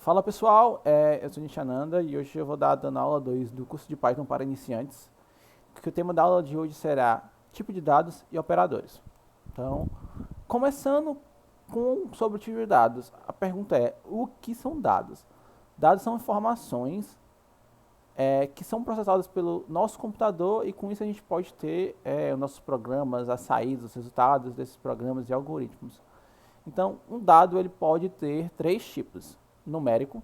Fala pessoal, eu sou Nishananda e hoje eu vou dar dando aula 2 do curso de Python para iniciantes, que o tema da aula de hoje será tipo de dados e operadores. Então, começando sobre o tipo de dados, a pergunta é, o que são dados? Dados são informações que são processadas pelo nosso computador e com isso a gente pode ter os nossos programas, as saídas, os resultados desses programas e algoritmos. Então, um dado ele pode ter três tipos: numérico,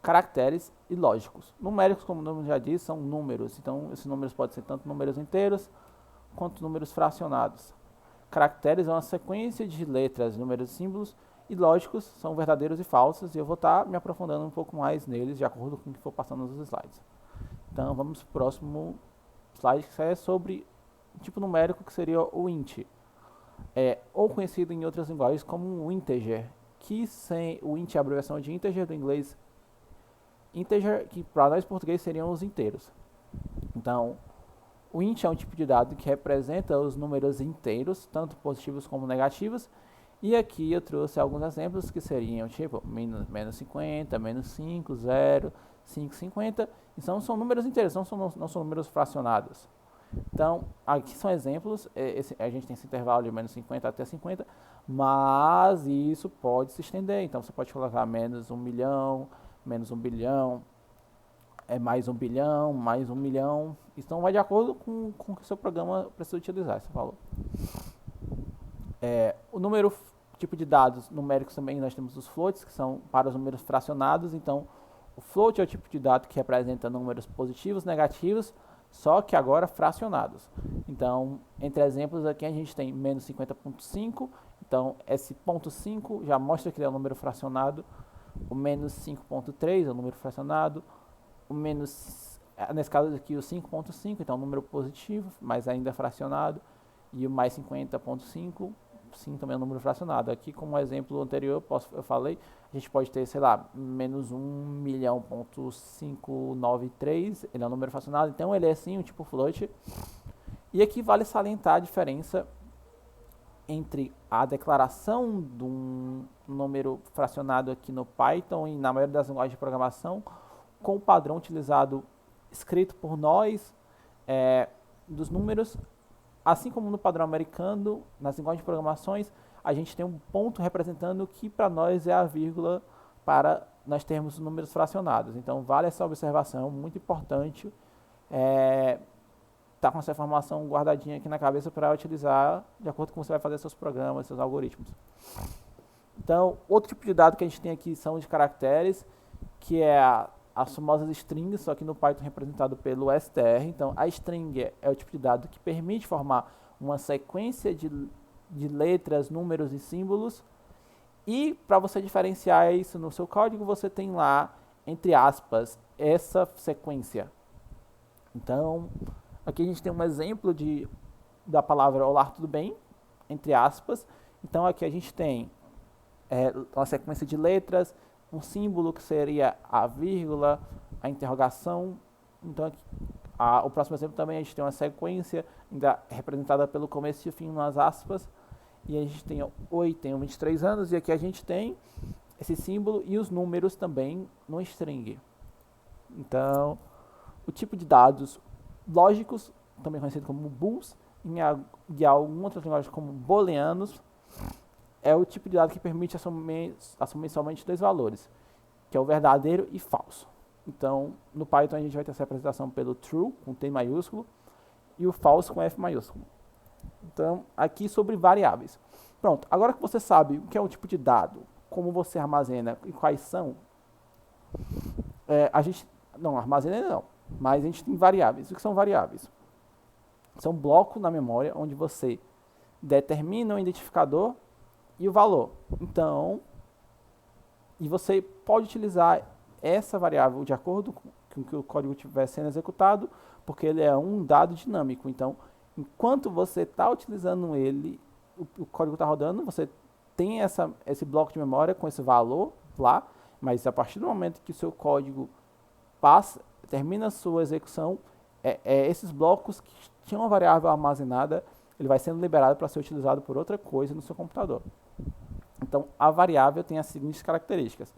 caracteres e lógicos. Numéricos, como o nome já diz, são números. Então, esses números podem ser tanto números inteiros quanto números fracionados. Caracteres é uma sequência de letras, números e símbolos. E lógicos são verdadeiros e falsos. E eu vou estar me aprofundando um pouco mais neles, de acordo com o que for passando nos slides. Então, vamos para o próximo slide, que é sobre o tipo numérico, que seria o int. Ou conhecido em outras linguagens como o integer, que sem o int é a abreviação de integer do inglês integer, que para nós português seriam os inteiros. Então, o int é um tipo de dado que representa os números inteiros, tanto positivos como negativos, e aqui eu trouxe alguns exemplos que seriam tipo menos 50, menos 5, 0, 5, 50, e são números inteiros, não são números fracionados. Então, aqui são exemplos, a gente tem esse intervalo de menos 50 até 50, mas isso pode se estender, então você pode colocar menos 1 milhão, menos 1 bilhão, mais 1 bilhão, mais 1 milhão, então vai de acordo com o que o seu programa precisa utilizar esse valor. O número, tipo de dados numéricos também, nós temos os floats, que são para os números fracionados, então o float é o tipo de dado que representa números positivos, negativos, só que agora fracionados. Então, entre exemplos aqui a gente tem menos 50,5, então esse ponto 5 já mostra que ele é um número fracionado, o menos 5,3 é um número fracionado, o menos, nesse caso aqui o 5,5, então é um número positivo, mas ainda fracionado, e o mais 50,5, sim, também é um número fracionado. Aqui, como exemplo anterior, eu falei, a gente pode ter, sei lá, menos 1 milhão,593, ele é um número fracionado, então ele é sim um tipo float. E aqui vale salientar a diferença entre a declaração de um número fracionado aqui no Python e na maioria das linguagens de programação, com o padrão utilizado, escrito por nós, dos números. Assim como no padrão americano, nas linguagens de programações, a gente tem um ponto representando que para nós é a vírgula para nós termos números fracionados. Então, vale essa observação, muito importante. Tá com essa informação guardadinha aqui na cabeça para utilizar de acordo com como você vai fazer seus programas, seus algoritmos. Então, outro tipo de dado que a gente tem aqui são os caracteres, que é as famosas strings, só que no Python representado pelo str. Então, a string é o tipo de dado que permite formar uma sequência de letras, números e símbolos. E para você diferenciar isso no seu código, você tem lá, entre aspas, essa sequência. Então, aqui a gente tem um exemplo da palavra olá, tudo bem, entre aspas. Então, aqui a gente tem uma sequência de letras, um símbolo que seria a vírgula, a interrogação. Então, aqui, o próximo exemplo também a gente tem uma sequência ainda representada pelo começo e o fim nas aspas. E a gente tem oi, tenho 23 anos, e aqui a gente tem esse símbolo e os números também no string. Então, o tipo de dados lógicos, também conhecido como bools, em algumas outras linguagens como booleanos, é o tipo de dado que permite assumir somente dois valores, que é o verdadeiro e falso. Então, no Python a gente vai ter essa representação pelo true, com T maiúsculo, e o false com F maiúsculo. Então, aqui sobre variáveis. Pronto, agora que você sabe o que é um tipo de dado, como você armazena e quais são, a gente, não, armazena não, mas a gente tem variáveis. O que são variáveis? São blocos na memória onde você determina o identificador e o valor. Então, e você pode utilizar essa variável de acordo com que o código estiver sendo executado, porque ele é um dado dinâmico. Então, enquanto você está utilizando ele, o código está rodando, você tem esse bloco de memória com esse valor lá, mas a partir do momento que o seu código termina a sua execução, esses blocos que tinham uma variável armazenada, ele vai sendo liberado para ser utilizado por outra coisa no seu computador. Então, a variável tem as seguintes características.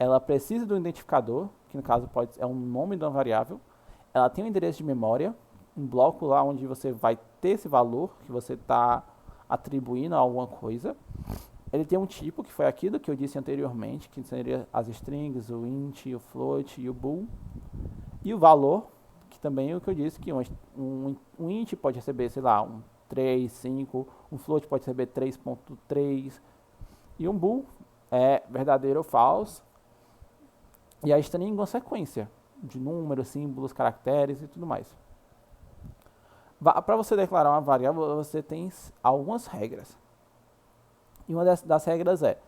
ela precisa do identificador, que no caso é um nome de uma variável, ela tem um endereço de memória, um bloco lá onde você vai ter esse valor que você está atribuindo a alguma coisa. Ele tem um tipo, que foi aquilo que eu disse anteriormente, que seria as strings, o int, o float e o bool. E o valor, que também é o que eu disse, que um int pode receber, sei lá, um 3, 5, um float pode receber 3.3, e um bool é verdadeiro ou falso, e a string uma sequência de números, símbolos, caracteres e tudo mais. Para você declarar uma variável, você tem algumas regras. E uma das regras é,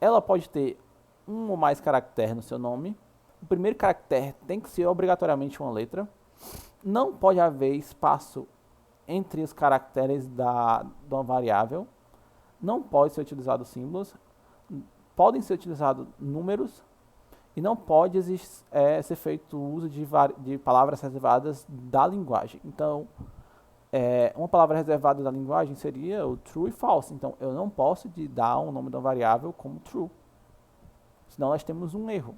ela pode ter um ou mais caracteres no seu nome. O primeiro caractere tem que ser obrigatoriamente uma letra. Não pode haver espaço entre os caracteres de uma variável. Não pode ser utilizado símbolos. Podem ser utilizados números. E não pode ser feito uso de palavras reservadas da linguagem. Então, uma palavra reservada da linguagem seria o true e false. Então, eu não posso dar um nome de uma variável como true. Senão, nós temos um erro.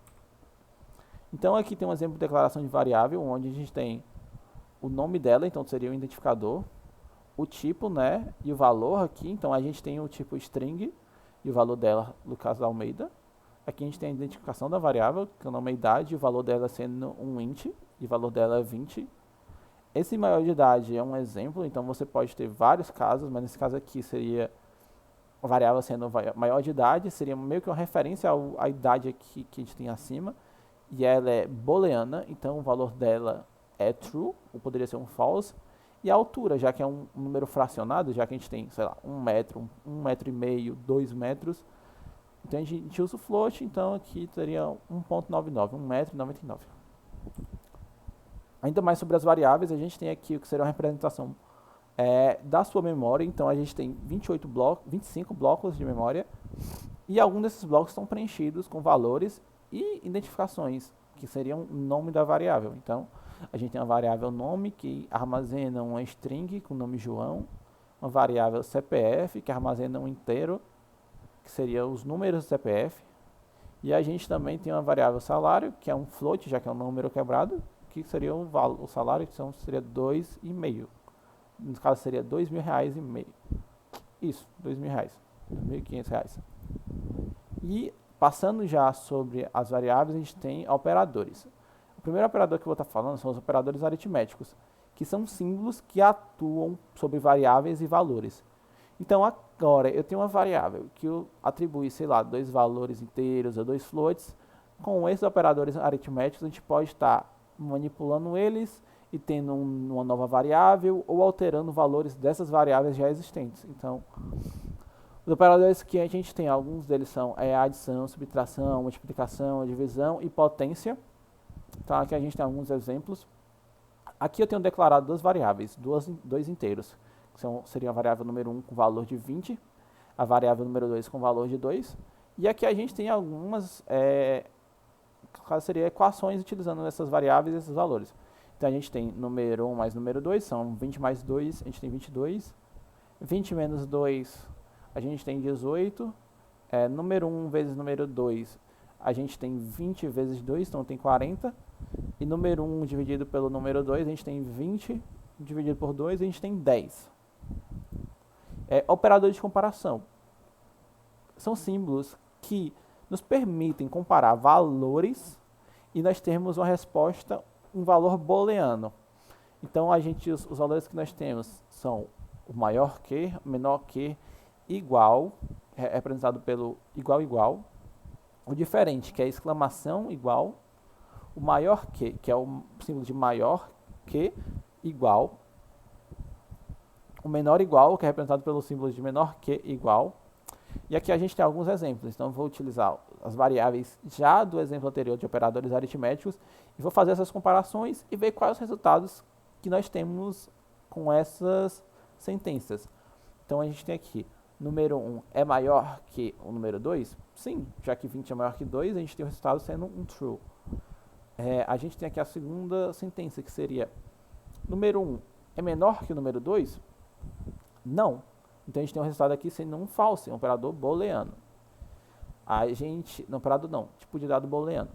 Então, aqui tem um exemplo de declaração de variável, onde a gente tem o nome dela, então seria o identificador, o tipo, né, e o valor aqui. Então, a gente tem o tipo string e o valor dela, no caso da Almeida. Aqui a gente tem a identificação da variável, que é o nome e idade, e o valor dela sendo um int, e o valor dela é 20. Esse maior de idade é um exemplo, então você pode ter vários casos, mas nesse caso aqui seria a variável sendo maior de idade, seria meio que uma referência à idade aqui que a gente tem acima, e ela é booleana, então o valor dela é true, ou poderia ser um false, e a altura, já que é um número fracionado, já que a gente tem, sei lá, 1 metro, 1,5 m, 2 metros, então a gente usa o float, então aqui teria 1.99, 1,99 m. Ainda mais sobre as variáveis, a gente tem aqui o que seria uma representação da sua memória. Então a gente tem 25 blocos de memória, e alguns desses blocos estão preenchidos com valores e identificações, que seriam o nome da variável. Então a gente tem uma variável nome, que armazena uma string com o nome João, uma variável CPF, que armazena um inteiro, que seria os números do CPF, e a gente também tem uma variável salário, que é um float, já que é um número quebrado, que seria o salário, que seria 2,5. No caso seria R$2.000,5. Isso, R$2.000, R$2.500. E passando já sobre as variáveis, a gente tem operadores. O primeiro operador que eu vou estar falando são os operadores aritméticos, que são símbolos que atuam sobre variáveis e valores. Então agora eu tenho uma variável que eu atribui, sei lá, 2 valores inteiros ou 2 floats. Com esses operadores aritméticos a gente pode estar manipulando eles e tendo uma nova variável, ou alterando valores dessas variáveis já existentes. Então, os operadores que a gente tem, alguns deles são adição, subtração, multiplicação, divisão e potência. Então aqui a gente tem alguns exemplos. Aqui eu tenho declarado duas variáveis, dois inteiros. Seria a variável número 1 com valor de 20, a variável número 2 com valor de 2. E aqui a gente tem algumas seria equações utilizando essas variáveis e esses valores. Então a gente tem número 1 mais número 2, são 20 mais 2, a gente tem 22. 20 menos 2, a gente tem 18. Número 1 vezes número 2, a gente tem 20 vezes 2, então tem 40. E número 1 dividido pelo número 2, a gente tem 20 dividido por 2, a gente tem 10. Operadores de comparação. São símbolos que nos permitem comparar valores e nós temos uma resposta, um valor booleano. Então os valores que nós temos são o maior que, o menor que, igual, representado pelo igual igual, o diferente, que é a exclamação igual, o maior que é o símbolo de maior que, igual, o menor igual, que é representado pelo símbolo de menor que, igual. E aqui a gente tem alguns exemplos, então eu vou utilizar as variáveis já do exemplo anterior de operadores aritméticos e vou fazer essas comparações e ver quais os resultados que nós temos com essas sentenças. Então a gente tem aqui, número 1 é maior que o número 2? Sim, já que 20 é maior que 2, a gente tem o resultado sendo um true. A gente tem aqui a segunda sentença, que seria, número 1 é menor que o número 2? Não. Então a gente tem um resultado aqui sendo um false, um operador booleano. A gente, não, parado não, tipo de dado booleano.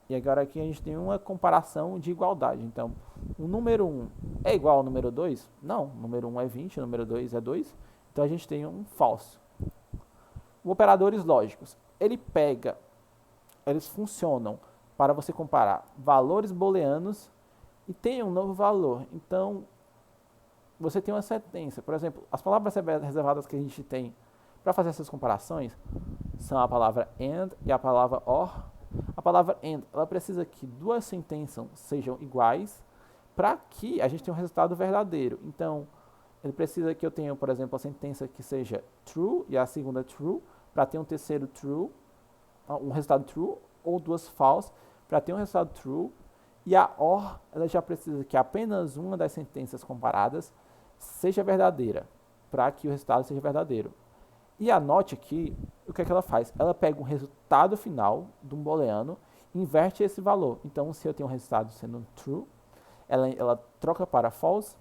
E agora aqui a gente tem uma comparação de igualdade. Então, o número 1 é igual ao número 2? Não, o número 1 é 20, o número 2 é 2. Então a gente tem um falso. Operadores lógicos. Eles funcionam para você comparar valores booleanos e tem um novo valor. Então, você tem uma sentença. Por exemplo, as palavras reservadas que a gente tem para fazer essas comparações são a palavra and e a palavra or. A palavra and, ela precisa que duas sentenças sejam iguais para que a gente tenha um resultado verdadeiro. Então, ele precisa que eu tenha, por exemplo, a sentença que seja true e a segunda true, para ter um terceiro true, um resultado true, ou duas false, para ter um resultado true. E a or, ela já precisa que apenas uma das sentenças comparadas seja verdadeira, para que o resultado seja verdadeiro. E a not aqui, o que é que ela faz? Ela pega um resultado final de um booleano e inverte esse valor. Então, se eu tenho um resultado sendo true, ela troca para false.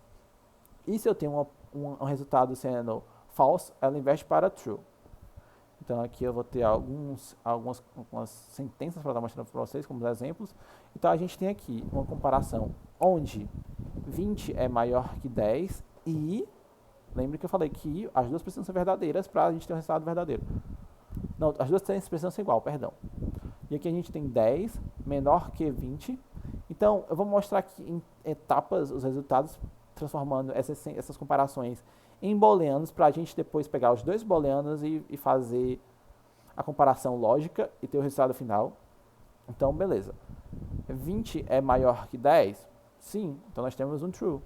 E se eu tenho um resultado sendo false, ela inverte para true. Então, aqui eu vou ter algumas sentenças para estar mostrando para vocês como exemplos. Então, a gente tem aqui uma comparação onde 20 é maior que 10 e... Lembre que eu falei que as duas precisam ser verdadeiras para a gente ter um resultado verdadeiro. Não, as duas precisam ser igual, perdão. E aqui a gente tem 10 menor que 20. Então, eu vou mostrar aqui em etapas os resultados, transformando essas comparações em booleanos, para a gente depois pegar os dois booleanos e fazer a comparação lógica e ter o resultado final. Então, beleza. 20 é maior que 10? Sim, então nós temos um true.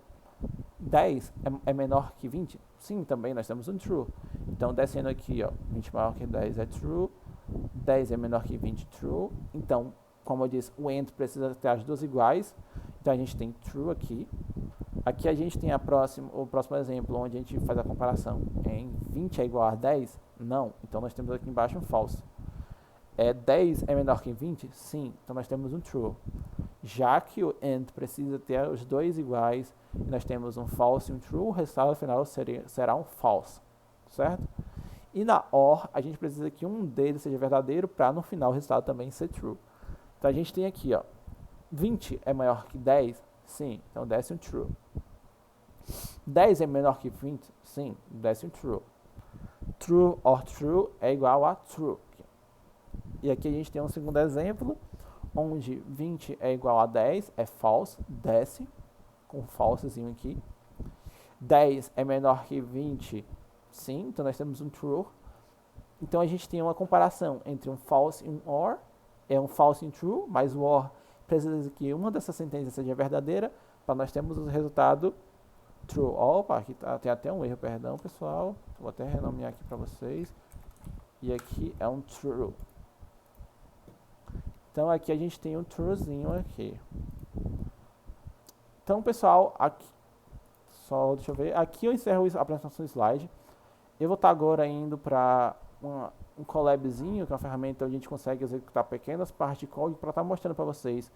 10 é menor que 20? Sim, também nós temos um true. Então, descendo aqui, ó, 20 maior que 10 é true, 10 é menor que 20, true. Então, como eu disse, o AND precisa ter as duas iguais. Então, a gente tem true aqui. Aqui a gente tem o próximo exemplo, onde a gente faz a comparação em 20 é igual a 10? Não. Então, nós temos aqui embaixo um false. 10 é menor que 20? Sim. Então, nós temos um true. Já que o AND precisa ter os dois iguais, e nós temos um false e um true, o resultado final será um false, certo? E na OR, a gente precisa que um deles seja verdadeiro para no final o resultado também ser true. Então a gente tem aqui, ó, 20 é maior que 10? Sim, então desce um true. 10 é menor que 20? Sim, desce um true. True or true é igual a true. E aqui a gente tem um segundo exemplo, onde 20 é igual a 10, é false, desce, com um falsezinho aqui. 10 é menor que 20, sim, então nós temos um true. Então a gente tem uma comparação entre um false e um or, é um false e um true, mas o or precisa que uma dessas sentenças seja verdadeira, para nós termos o resultado true. Opa, aqui tem até um erro, perdão pessoal, vou até renomear aqui para vocês. E aqui é um true. Então aqui a gente tem um truezinho aqui. Então, pessoal, aqui, deixa eu ver. Aqui eu encerro a apresentação do slide. Eu vou estar agora indo para um Colabzinho, que é uma ferramenta onde a gente consegue executar pequenas partes de código para estar mostrando para vocês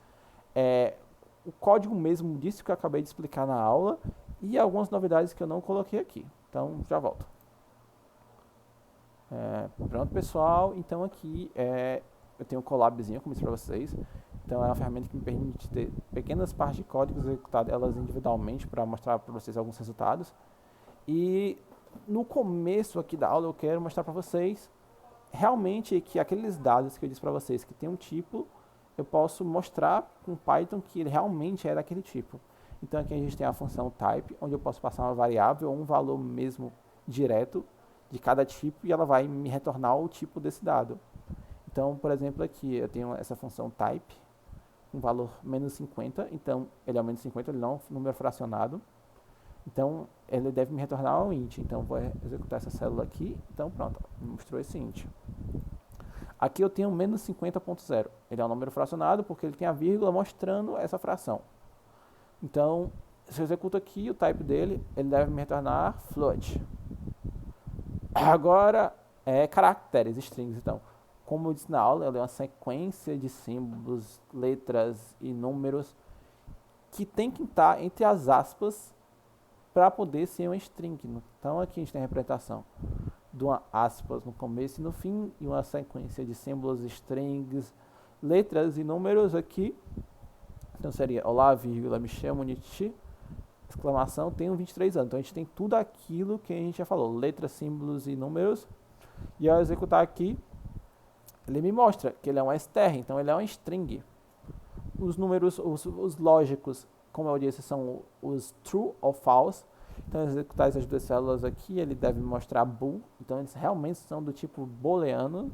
o código mesmo disso que eu acabei de explicar na aula e algumas novidades que eu não coloquei aqui. Então, já volto. Pronto, pessoal. Então, aqui eu tenho um Colabzinho, como disse para vocês. Então, é uma ferramenta que me permite ter pequenas partes de código executadas elas individualmente para mostrar para vocês alguns resultados. E no começo aqui da aula eu quero mostrar para vocês realmente que aqueles dados que eu disse para vocês que tem um tipo, eu posso mostrar com Python que ele realmente é daquele tipo. Então, aqui a gente tem a função type, onde eu posso passar uma variável ou um valor mesmo direto de cada tipo e ela vai me retornar o tipo desse dado. Então, por exemplo, aqui eu tenho essa função type, um valor menos 50, então ele é o menos 50, ele não é um número fracionado. Então, ele deve me retornar um int. Então, vou executar essa célula aqui. Então, pronto, mostrou esse int. Aqui eu tenho menos 50.0. Ele é um número fracionado porque ele tem a vírgula mostrando essa fração. Então, se eu executo aqui o type dele, ele deve me retornar float. Agora, caracteres, strings. Então, como eu disse na aula, ela é uma sequência de símbolos, letras e números que tem que estar entre as aspas para poder ser um string. Então, aqui a gente tem a representação de uma aspas no começo e no fim, e uma sequência de símbolos, strings, letras e números aqui. Então seria olá, vírgula, me chamo Nietzsche, exclamação, tenho 23 anos. Então a gente tem tudo aquilo que a gente já falou, letras, símbolos e números. E ao executar aqui, ele me mostra que ele é um str, então ele é um string. Os números, os lógicos, como eu disse, são os true ou false. Então, executar essas duas células aqui, ele deve mostrar bool. Então, eles realmente são do tipo booleano.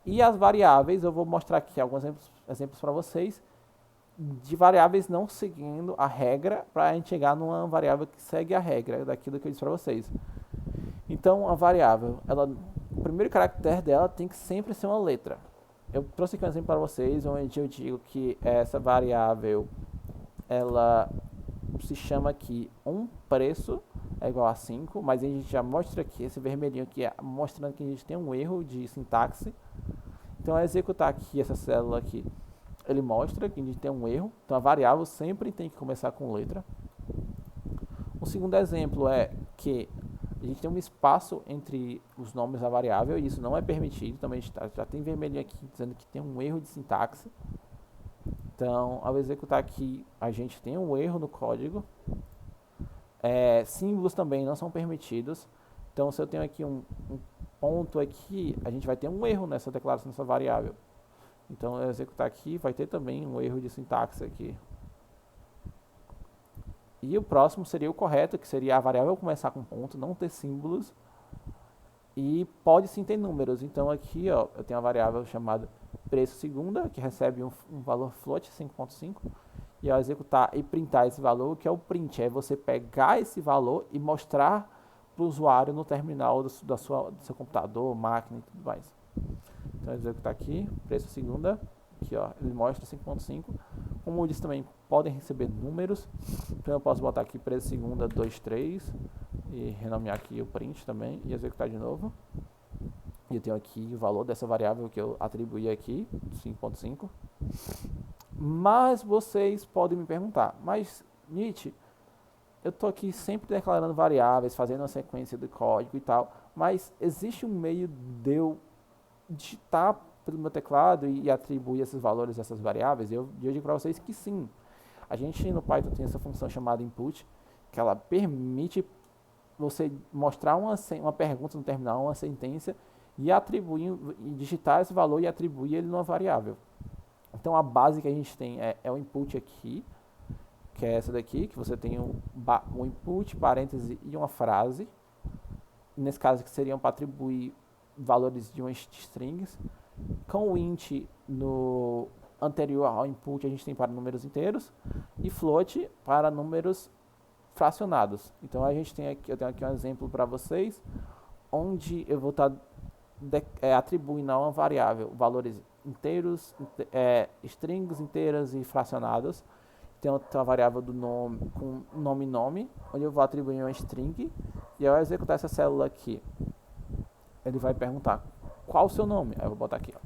E as variáveis, eu vou mostrar aqui alguns exemplos para vocês de variáveis não seguindo a regra, para a gente chegar numa variável que segue a regra daquilo que eu disse para vocês. Então, a variável, o primeiro caractere dela tem que sempre ser uma letra. Eu trouxe aqui um exemplo para vocês, onde eu digo que essa variável, ela se chama aqui preço é igual a 5, mas a gente já mostra aqui, esse vermelhinho aqui, mostrando que a gente tem um erro de sintaxe. Então, ao executar aqui essa célula aqui, ele mostra que a gente tem um erro. Então, a variável sempre tem que começar com letra. O segundo exemplo é que a gente tem um espaço entre os nomes da variável e isso não é permitido. Também a gente já tem vermelhinho aqui dizendo que tem um erro de sintaxe. Então, ao executar aqui, a gente tem um erro no código. Símbolos também não são permitidos. Então, se eu tenho aqui um ponto aqui, a gente vai ter um erro nessa declaração dessa variável. Então, ao executar aqui, vai ter também um erro de sintaxe aqui. E o próximo seria o correto, que seria a variável começar com ponto, não ter símbolos. E pode sim ter números. Então, aqui ó, eu tenho uma variável chamada preço segunda, que recebe um valor float 5.5. E ao executar e printar esse valor, que é o print, é você pegar esse valor e mostrar para o usuário no terminal do seu computador, máquina e tudo mais. Então, executar aqui, preço segunda, aqui ó, ele mostra 5.5. Como eu disse também, podem receber números. Então, eu posso botar aqui preço segunda 23 e renomear aqui o print também e executar de novo. E eu tenho aqui o valor dessa variável que eu atribuí aqui, 5.5. Mas vocês podem me perguntar, mas Nietzsche, eu estou aqui sempre declarando variáveis, fazendo uma sequência de código e tal, mas existe um meio de eu digitar pelo meu teclado e atribuir esses valores a essas variáveis? Eu digo para vocês que sim. A gente no Python tem essa função chamada input, que ela permite você mostrar uma pergunta no terminal, uma sentença, e atribuir, e digitar esse valor e atribuir ele numa variável. Então a base que a gente tem é o input aqui, que é essa daqui, que você tem um input, parêntese e uma frase. Nesse caso que seriam para atribuir valores de umas strings. Com o int no anterior ao input a gente tem para números inteiros e float para números fracionados. Então a gente tem aqui, eu tenho aqui um exemplo para vocês, onde eu vou estar atribuindo a uma variável valores inteiros, strings inteiras e fracionados. Tem outra variável do nome com nome, onde eu vou atribuir uma string, e ao executar essa célula aqui, ele vai perguntar qual o seu nome. Aí eu vou botar aqui, ó,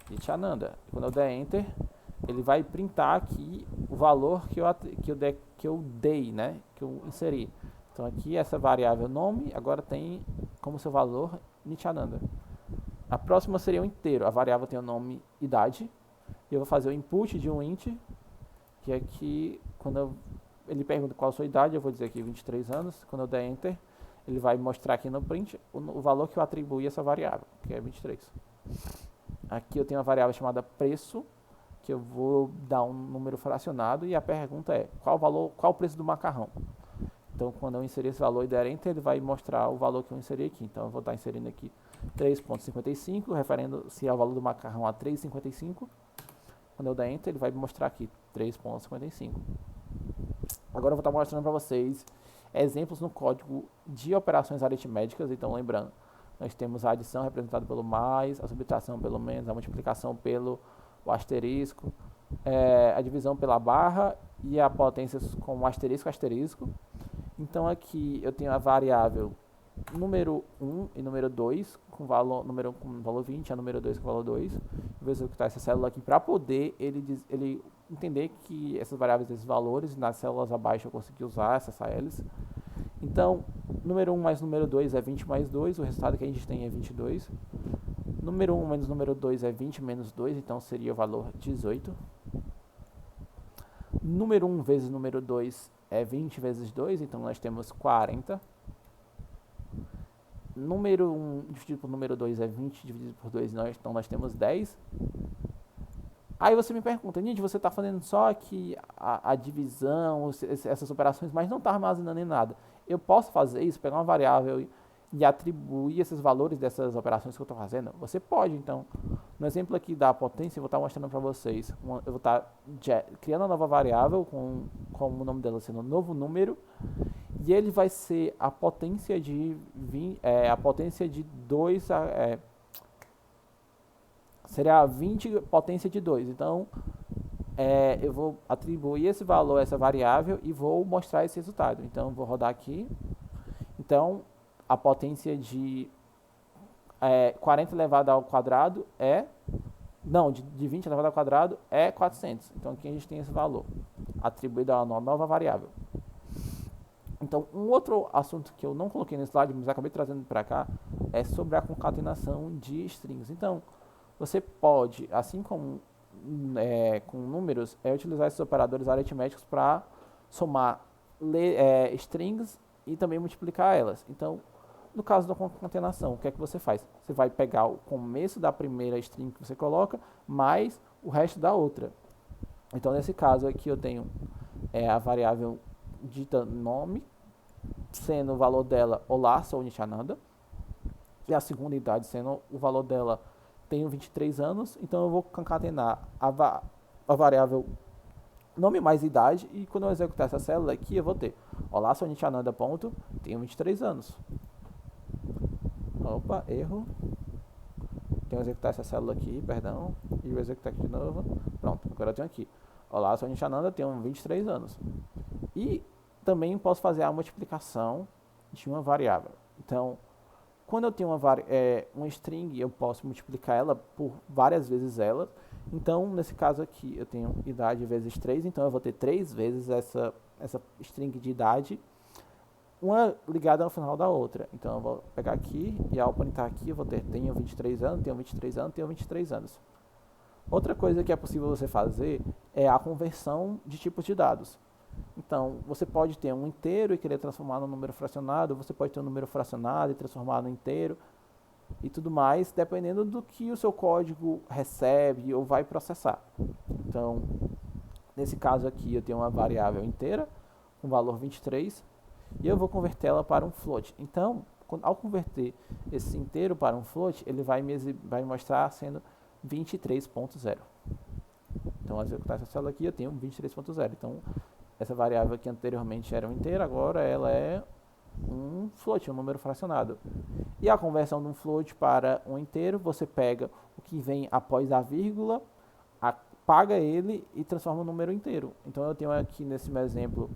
Nityananda. Quando eu der Enter, ele vai printar aqui o valor que eu dei, né? Que eu inseri. Então aqui essa variável nome agora tem como seu valor Nityananda. A próxima seria o inteiro. A variável tem o nome idade. E eu vou fazer o input de um int, que aqui, quando ele pergunta qual a sua idade, eu vou dizer aqui 23 anos. Quando eu der Enter, ele vai mostrar aqui no print o valor que eu atribuí a essa variável, que é 23. Aqui eu tenho uma variável chamada preço, que eu vou dar um número fracionado, e a pergunta é, qual o preço do macarrão? Então, quando eu inserir esse valor e der Enter, ele vai mostrar o valor que eu inseri aqui. Então, eu vou estar inserindo aqui 3,55, referendo-se ao valor do macarrão a 3,55. Quando eu der Enter, ele vai mostrar aqui 3,55. Agora eu vou estar mostrando para vocês exemplos no código de operações aritméticas. Então, lembrando, nós temos a adição representada pelo mais, a subtração pelo menos, a multiplicação pelo asterisco, a divisão pela barra e a potência com asterisco. Então, aqui eu tenho a variável número 1 e número 2, com valor, número 1 com valor 20, a número 2 com valor 2. Vou executar essa célula aqui para poder ele entender que essas variáveis, esses valores, nas células abaixo eu consegui usar essas ALs. Então, número 1 mais número 2 é 20 mais 2, o resultado que a gente tem é 22. Número 1 menos número 2 é 20 menos 2, então seria o valor 18. Número 1 vezes número 2 é 20 vezes 2, então nós temos 40. Número 1 dividido por número 2 é 20 dividido por 2, então nós temos 10. Aí você me pergunta, Nid, você está fazendo só aqui a divisão, essas operações, mas não está armazenando em nada. Eu posso fazer isso, pegar uma variável e atribuir esses valores dessas operações que eu estou fazendo? Você pode, então. No exemplo aqui da potência, eu vou estar mostrando para vocês. Eu vou estar criando uma nova variável, com o nome dela sendo novo número, e ele vai ser a potência de 2, seria a 20 potência de 2. Então, eu vou atribuir esse valor a essa variável e vou mostrar esse resultado. Então, vou rodar aqui. Então, a potência de 40 elevado ao quadrado de 20 elevado ao quadrado é 400. Então, aqui a gente tem esse valor atribuído a uma nova variável. Então, um outro assunto que eu não coloquei no slide, mas acabei trazendo para cá, é sobre a concatenação de strings. Então, você pode, assim como com números, utilizar esses operadores aritméticos para somar strings e também multiplicar elas. Então, no caso da concatenação, o que é que você faz? Você vai pegar o começo da primeira string que você coloca, mais o resto da outra. Então, nesse caso aqui, eu tenho a variável dita nome, sendo o valor dela Olá, sou Nityananda, e a segunda idade sendo o valor dela tenho 23 anos, então eu vou concatenar a variável nome mais idade, e quando eu executar essa célula aqui, eu vou ter Olá, sou Nityananda, ponto, tenho 23 anos. Opa, erro. Tenho que executar essa célula aqui, perdão, e vou executar aqui de novo. Pronto, agora eu tenho aqui. Olá, sou Nityananda, tenho 23 anos. E também posso fazer a multiplicação de uma variável. Então, quando eu tenho uma string, eu posso multiplicar ela por várias vezes ela. Então, nesse caso aqui, eu tenho idade vezes 3, então eu vou ter 3 vezes essa string de idade, uma ligada ao final da outra. Então, eu vou pegar aqui, e ao printar aqui, eu vou ter tenho 23 anos, tenho 23 anos, tenho 23 anos. Outra coisa que é possível você fazer é a conversão de tipos de dados. Então, você pode ter um inteiro e querer transformar num número fracionado, você pode ter um número fracionado e transformar no inteiro, e tudo mais, dependendo do que o seu código recebe ou vai processar. Então, nesse caso aqui, eu tenho uma variável inteira, com valor 23, e eu vou convertê-la para um float. Então, ao converter esse inteiro para um float, ele vai me mostrar sendo 23.0. Então, ao executar essa célula aqui, eu tenho 23.0. Então, essa variável que anteriormente era um inteiro, agora ela é um float, um número fracionado. E a conversão de um float para um inteiro, você pega o que vem após a vírgula, apaga ele e transforma no número inteiro. Então eu tenho aqui nesse meu exemplo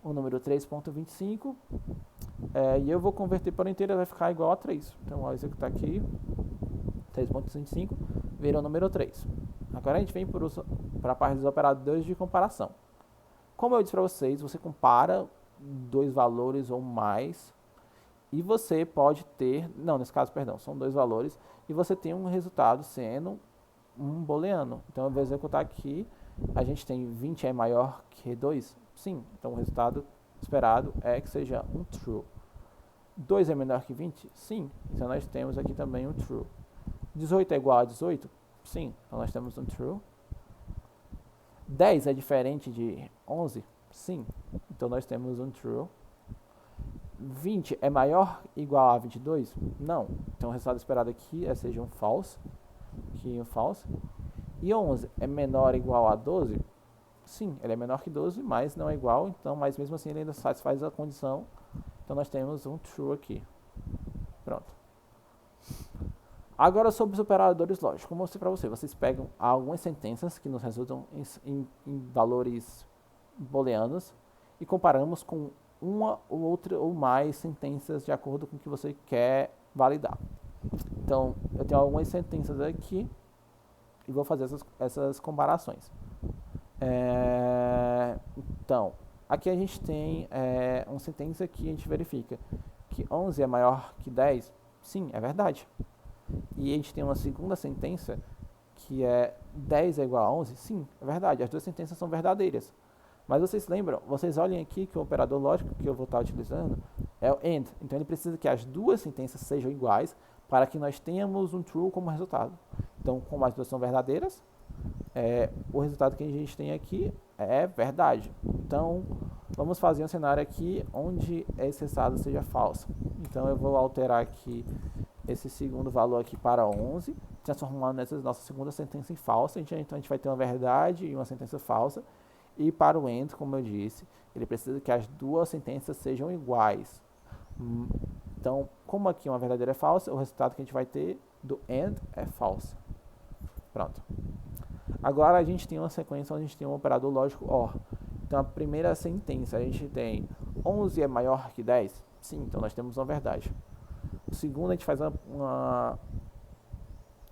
o número 3.25, e eu vou converter para o inteiro, vai ficar igual a 3. Então ao executar aqui, 3.25 vira o número 3. Agora a gente vem para a parte dos operadores de comparação. Como eu disse para vocês, você compara dois valores ou mais, e você pode ter, nesse caso, perdão, são dois valores, e você tem um resultado sendo um booleano. Então eu vou executar aqui, a gente tem 20 é maior que 2? Sim, então o resultado esperado é que seja um true. 2 é menor que 20? Sim, então nós temos aqui também um true. 18 é igual a 18? Sim, então nós temos um true. 10 é diferente de 11? Sim, então nós temos um true. 20 é maior ou igual a 22? Não, então o resultado esperado aqui seja um false. Aqui um false. E 11 é menor ou igual a 12? Sim, ele é menor que 12, mas não é igual, então, mas mesmo assim ele ainda satisfaz a condição. Então nós temos um true aqui. Pronto. Agora sobre os operadores lógicos. Como eu mostrei para você, vocês pegam algumas sentenças que nos resultam em valores booleanos e comparamos com uma ou outra ou mais sentenças de acordo com o que você quer validar. Então, eu tenho algumas sentenças aqui e vou fazer essas comparações. Então, Aqui a gente tem uma sentença que a gente verifica que 11 é maior que 10. Sim, é verdade. E a gente tem uma segunda sentença que é 10 é igual a 11. Sim, é verdade. As duas sentenças são verdadeiras. Mas vocês lembram, vocês olhem aqui que o operador lógico que eu vou estar utilizando é o AND. Então ele precisa que as duas sentenças sejam iguais para que nós tenhamos um true como resultado. Então, como as duas são verdadeiras, o resultado que a gente tem aqui é verdade. Então, vamos fazer um cenário aqui onde esse resultado seja falso. Então, eu vou alterar aqui esse segundo valor aqui para 11, transformando essa nossa segunda sentença em falsa. Então, a gente vai ter uma verdade e uma sentença falsa. E para o AND, como eu disse, ele precisa que as duas sentenças sejam iguais. Então, como aqui uma verdadeira é falsa, o resultado que a gente vai ter do AND é falso. Pronto. Agora a gente tem uma sequência onde a gente tem um operador lógico OR. Então, a primeira sentença, a gente tem 11 é maior que 10? Sim, então nós temos uma verdade. O segundo, a gente faz uma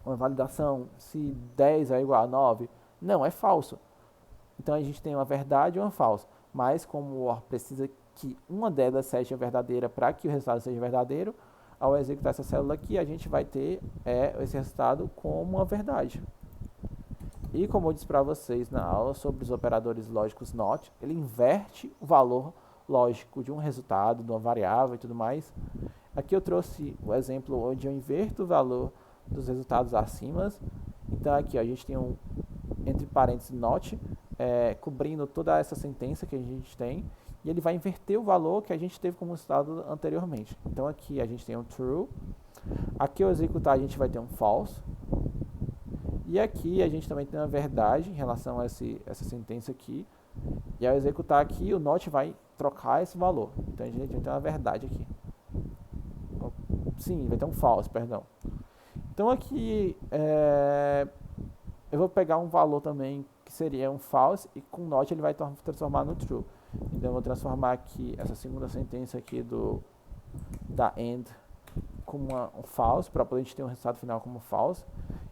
validação se 10 é igual a 9. Não, é falso. Então a gente tem uma verdade e uma falsa. Mas como o OR precisa que uma delas seja verdadeira para que o resultado seja verdadeiro, ao executar essa célula aqui, a gente vai ter esse resultado como uma verdade. E como eu disse para vocês na aula sobre os operadores lógicos NOT, ele inverte o valor lógico de um resultado, de uma variável e tudo mais. Aqui eu trouxe o exemplo onde eu inverto o valor dos resultados acima. Então aqui ó, a gente tem um, entre parênteses, NOT, cobrindo toda essa sentença que a gente tem, e ele vai inverter o valor que a gente teve como resultado anteriormente. Então aqui a gente tem um true, aqui ao executar a gente vai ter um false, e aqui a gente também tem uma verdade em relação a essa sentença aqui, e ao executar aqui o NOT vai trocar esse valor. Então a gente vai ter uma verdade aqui. Sim, vai ter um false, perdão. Então aqui eu vou pegar um valor também que seria um false, e com NOT ele vai transformar no true. Então eu vou transformar aqui essa segunda sentença aqui da AND como um false, para poder a gente ter um resultado final como false.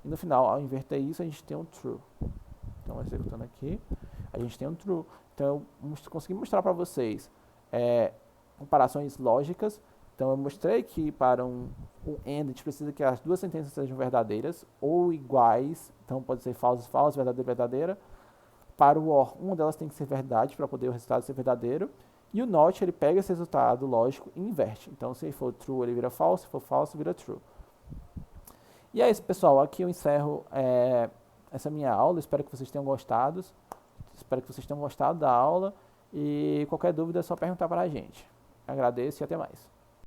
E no final, ao inverter isso, a gente tem um true. Então, executando aqui, a gente tem um true. Então, eu consegui mostrar para vocês comparações lógicas. Então, eu mostrei que para um AND, a gente precisa que as duas sentenças sejam verdadeiras ou iguais. Então, pode ser false, false, verdadeiro, verdadeira. Para o OR, uma delas tem que ser verdade para poder o resultado ser verdadeiro. E o NOT, ele pega esse resultado lógico e inverte. Então, se for true, ele vira false. Se for false, vira true. E é isso, pessoal. Aqui eu encerro essa minha aula. Espero que vocês tenham gostado. Da aula. E qualquer dúvida é só perguntar para a gente. Agradeço e até mais.